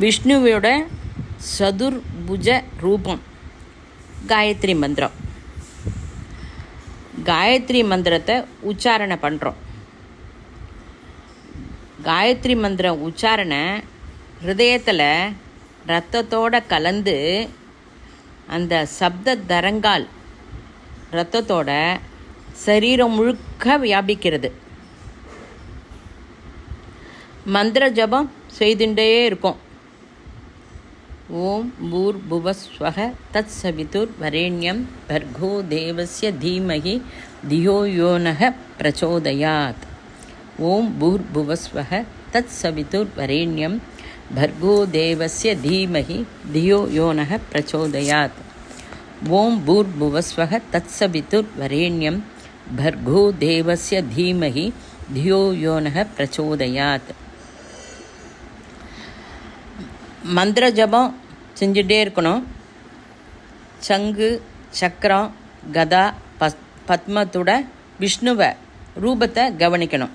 விஷ்ணுவோட சதுர்புஜ ரூபம் காயத்ரி மந்திரம். காயத்ரி மந்திரத்தை உச்சாரணை பண்ணுறோம். காயத்ரி மந்திரம் உச்சாரணை ஹிருதயத்தில் இரத்தத்தோடு கலந்து அந்த சப்த தரங்கால் இரத்தத்தோட சரீரம் முழுக்க வியாபிக்கிறது. மந்திர ஜபம் செய்துட்டே இருக்கும். ஓம் பூர்புவஸ்வஹ தத் சவிதுர் வரேண்யம் பர்கோ தேவஸ்ய தீமஹி தியோ யோனஹ பிரச்சோதயாத். ஓம் பூர்புவஸ்வஹ தத் சவிதுர் வரேண்யம் பர்கோ தேவஸ்ய தீமஹி தியோ யோனஹ பிரச்சோதயாத். ஓம் பூர்புவஸ்வஹ தத் சவிதுர் வரேண்யம் பர்கோ தேவஸ்ய தீமஹி தியோ யோனஹ பிரச்சோதயாத். மந்திர ஜபம் செஞ்சுட்டே இருக்கணும். சங்கு சக்கரம் கதா பத்மத்தோட விஷ்ணுவை ரூபத்தை கவனிக்கணும்.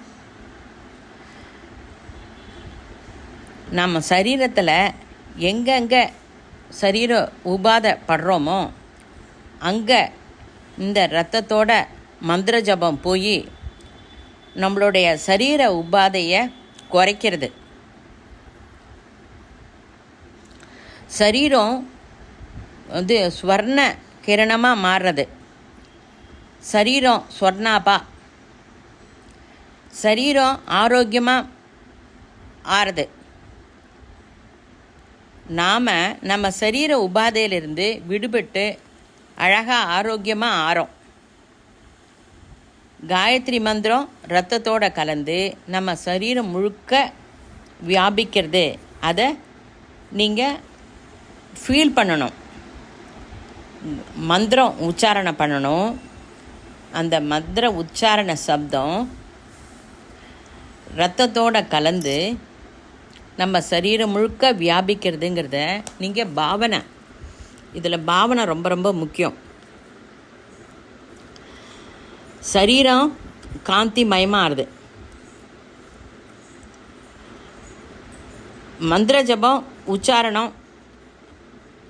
நம்ம சரீரத்தில் எங்கெங்கே சரீர உபாதை படுறோமோ அங்கே இந்த இரத்தத்தோட மந்திர ஜபம் போய் நம்மளுடைய சரீர உபாதையை குறைக்கிறது. சரீரம் ஸ்வர்ண கிரணமாக மாறுறது. சரீரம் ஸ்வர்ணாபா. சரீரம் ஆரோக்கியமாக ஆறுது. நாம் நம்ம சரீர உபாதையிலிருந்து விடுபட்டு அழகாக ஆரோக்கியமாக ஆறோம். காயத்ரி மந்திரம் இரத்தத்தோடு கலந்து நம்ம சரீரம் முழுக்க வியாபிக்கிறது. அதை நீங்கள் ஃபீல் பண்ணணும். மந்திரம் உச்சாரணை பண்ணணும். அந்த மந்திர உச்சாரண சப்தம் இரத்தத்தோடு கலந்து நம்ம சரீரம் முழுக்க வியாபிக்கிறதுங்கிறத நீங்கள் பாவனை. இதில் பாவனை ரொம்ப ரொம்ப முக்கியம். சரீரம் காந்தி மயமாகுது. மந்திர ஜபம் உச்சாரணம்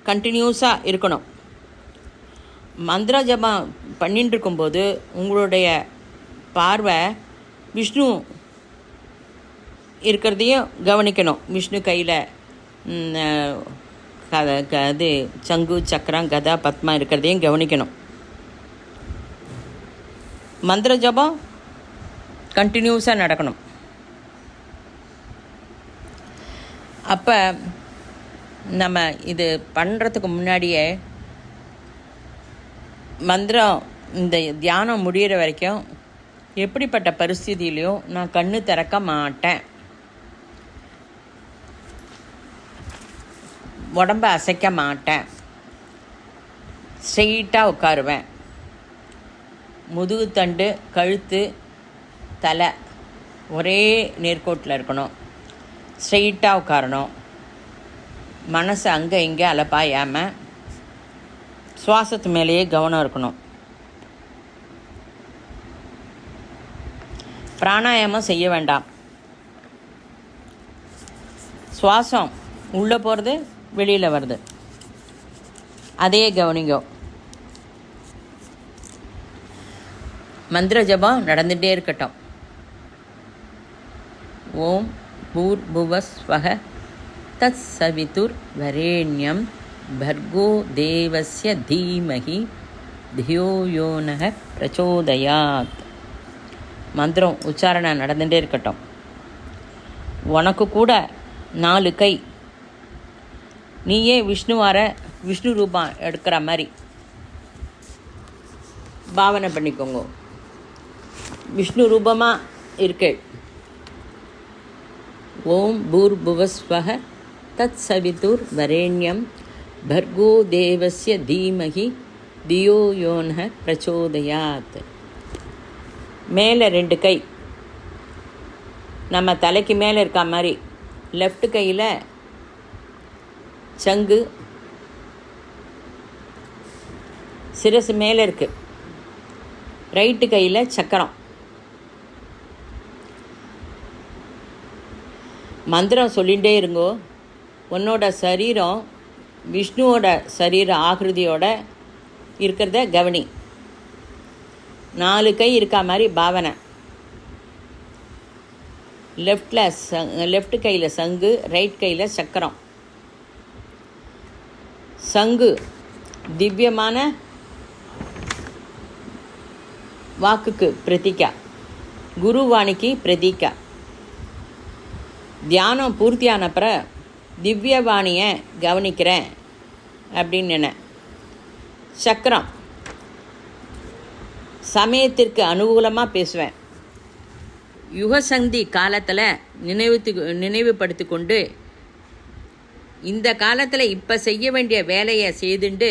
கண்டினியூஸாக இருக்கணும். மந்திர ஜபம் பண்ணிட்டு இருக்கும்போது உங்களுடைய பார்வை விஷ்ணு இருக்கிறதையும் கவனிக்கணும். விஷ்ணு கையில் அது சங்கு சக்கரம் கதா பத்மா இருக்கிறதையும் கவனிக்கணும். மந்திர ஜபம் கண்டினியூஸாக நடக்கணும். அப்போ நம்ம இது பண்ணுறதுக்கு முன்னாடியே மந்திரம் இந்த தியானம் முடிகிற வரைக்கும் எப்படிப்பட்ட பரிஸ்திதியிலையும் நான் கண்ணு திறக்க மாட்டேன். உடம்ப அசைக்க மாட்டேன். ஸ்ட்ரெயிட்டாக உட்காருவேன். முதுகு தண்டு கழுத்து தலை ஒரே நேர்கோட்டில் இருக்கணும். ஸ்ட்ரெயிட்டாக உட்காரணும். மனசு அங்கே இங்கே அலப்பாயாமல் சுவாசத்து மேலேயே கவனம் இருக்கணும். பிராணாயாமம் செய்ய வேண்டாம். சுவாசம் உள்ளே போகிறது வெளியில் வருது, அதே கவனிங்கோ. மந்திர ஜபம் நடந்துகிட்டே இருக்கட்டும். ஓம் பூர்புவஸ்வஹ தத் சவிதுர் வரேண்யம் பர்கோ தேவஸ்ய தீமஹி தியோ யோனஹ பிரச்சோதயாத். மந்திரம் உச்சாரணை நடந்துகிட்டே இருக்கட்டும். உனக்கு கூட 4 கை. நீயே விஷ்ணு ரூபம் எடுக்கிற மாதிரி பாவனை பண்ணிக்கோங்க. விஷ்ணு ரூபமாக இருக்கு. ஓம் பூர்புவஸ்வஹ தத் சவிதுர் வரேண்யம் பர்கோ தேவஸ்ய தீமஹி தியோ யோனஹ பிரச்சோதயாத். மேலே 2 கை நம்ம தலைக்கு மேலே இருக்கா மாதிரி. லெஃப்ட் கையில் சங்கு சிரசு மேலே இருக்குது. ரைட்டு கையில் சக்கரம். மந்திரம் சொல்லிகிட்டே இருங்கோ. உன்னோட சரீரம் விஷ்ணுவோட சரீர ஆகிருதியோட இருக்கிறத கவனி. 4 கை இருக்கா மாதிரி பாவனை. லெஃப்ட் கையில் சங்கு, ரைட் கையில் சக்கரம். சங்கு திவ்யமான வாக்குக்கு பிரதிகா, குருவாணிக்கு பிரதிகா. தியானம் பூர்த்தியானப்புற திவ்யவாணியை கவனிக்கிறேன் அப்படின்னு நினை. சக்கரம் சமயத்திற்கு அனுகூலமாக பேசுவேன். யுகசந்தி காலத்தில் நினைவுபடுத்தி கொண்டு இந்த காலத்தில் இப்போ செய்ய வேண்டிய வேலையை செய்துண்டு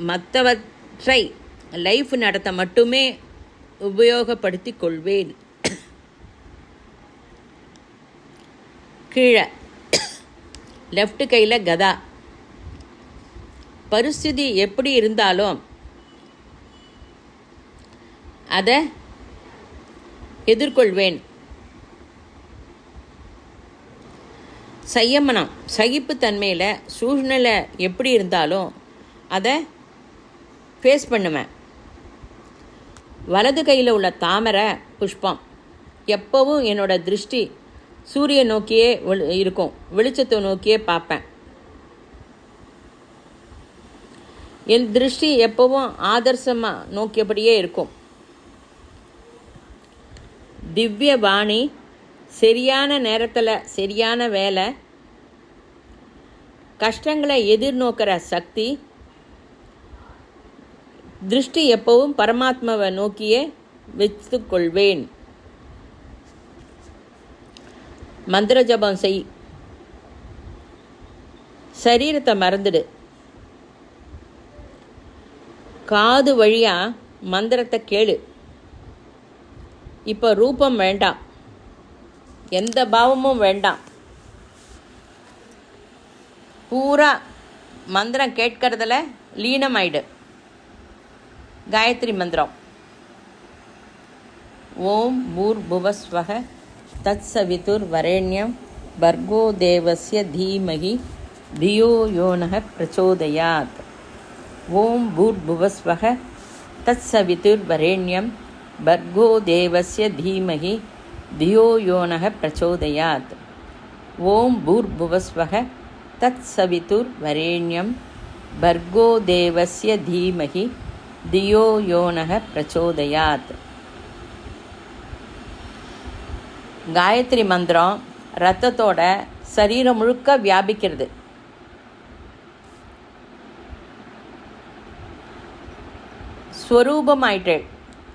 மற்றவற்றை லைஃப் நடத்த மட்டுமே உபயோகப்படுத்தி கொள்வேன். கீழே லெஃப்ட் கையில் கதா. பரிஸ்திதி எப்படி இருந்தாலும் அதை எதிர்கொள்வேன். சயமனம் சகிப்புத்தன்மையில் சூழ்நிலை எப்படி இருந்தாலும் அதை ஃபேஸ் பண்ணுவேன். வலது கையில் உள்ள தாமரை புஷ்பம். எப்போவும் என்னோட திருஷ்டி சூரிய நோக்கியே இருக்கும். வெளிச்சத்தை நோக்கியே பார்ப்பேன். என் திருஷ்டி எப்போவும் ஆதர்சமாக நோக்கியபடியே இருக்கும். திவ்ய வாணி, சரியான நேரத்தில் சரியான வேலை, கஷ்டங்களை எதிர்நோக்கிற சக்தி. திருஷ்டி எப்பவும் பரமாத்மாவை நோக்கியே வைத்து கொள்வேன். மந்திர ஜபம் செய். சரீரத்தை மறந்துடு. காது வழியாக மந்திரத்தை கேளு. இப்போ ரூபம் வேண்டாம், எந்த பாவமும் வேண்டாம். பூரா மந்திரம் கேட்கறதுல லீனமாயிடு. காயத்ரி மந்திரம். ஓம் பூர்புவஸ்வஹ தத் சவிதுர் வரேண்யம் பர்கோ தேவஸ்ய தீமஹி தியோ யோனஹ பிரச்சோதயாத். ஓம் பூர்புவஸ்வஹ தத் சவிதுர் வரேண்யம் பர்கோ தேவஸ்ய தீமஹி தியோ யோனஹ பிரச்சோதயாத். ஓம் பூர்புவஸ்வஹ தத் சவிதுர் வரேண்யம் பர்கோ தேவஸ்ய தீமஹி தியோ யோனஹ பிரச்சோதயாத். காயத்ரி மந்திரம் ரத்தத்தோட சரீரம் முழுக்க வியாபிக்கிறது. ஸ்வரூபமாயிட்டேள்.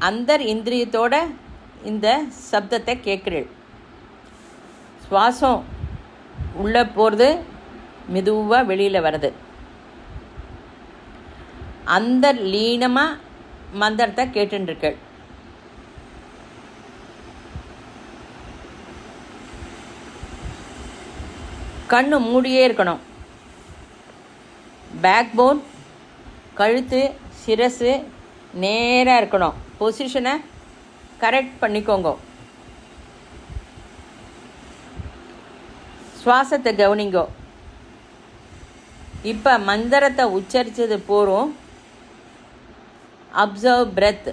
அந்தர் இந்திரியத்தோட இந்த சப்தத்தை கேட்குறேள். சுவாசம் உள்ளே போகிறது, மெதுவாக வெளியில் வருது. அந்த லீனமாக மந்திரத்தை கேட்டுருக்கள். கண்ணு மூடியே இருக்கணும். பேக் போன், கழுத்து, சிரசு நேராக இருக்கணும். பொசிஷனை கரெக்ட் பண்ணிக்கோங்க. சுவாசத்தை கவனிங்கோ. இப்போ மந்திரத்தை உச்சரித்தது போகிறோம். Observe breath.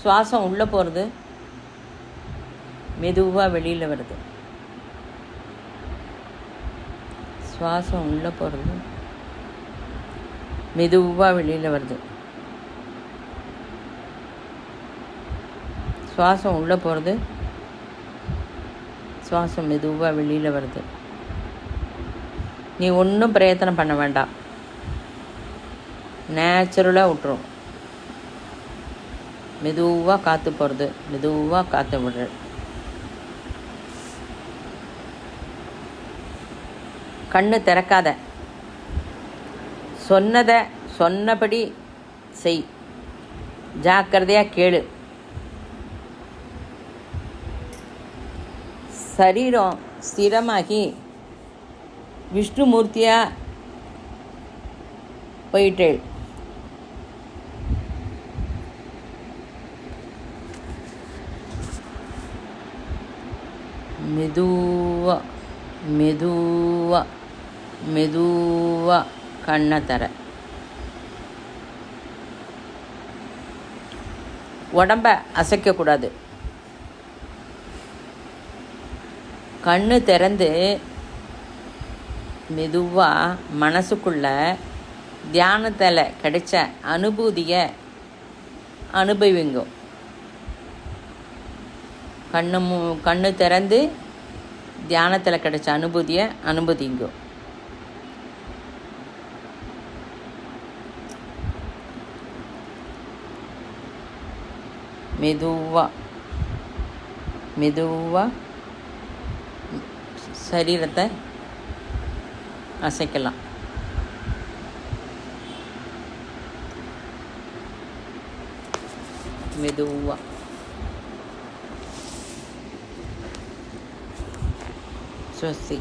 சுவாசம் உள்ளே போகிறது, மெதுவாக வெளியில் வருது. சுவாசம் உள்ளே போகிறது, மெதுவாக வெளியில் வருது. சுவாசம் உள்ளே போகிறது, சுவாசம் மெதுவாக வெளியில் வருது. நீ ஒன்றும் பிரயத்தனம் பண்ண வேண்டாம், நேச்சுரலாக விட்டுரும். மெதுவாக காற்று போகிறது, மெதுவாக காற்று விடுற. கண்ணு திறக்காத. சொன்னதை சொன்னபடி செய். ஜாக்கிரதையாக கேளு. சரீரம் ஸ்திரமாகி விஷ்ணுமூர்த்தியாக போயிட்டேள். மெதுவாக மெதுவாக மெதுவாக கண்ணை தர. உடம்ப அசைக்கக்கூடாது. கண்ணு திறந்து மெதுவாக மனசுக்குள்ள தியானத்தில் கிடைச்ச அனுபூதியை அனுபவிங்க. கண்ணு திறந்து தியானத்தில் கிடைச்ச அனுபூதியை அனுபவிங்க. மெதுவாக மெதுவாக சரீரத்தை அசைக்கலாம். மெதுவாக ஸ்வஸ்தி.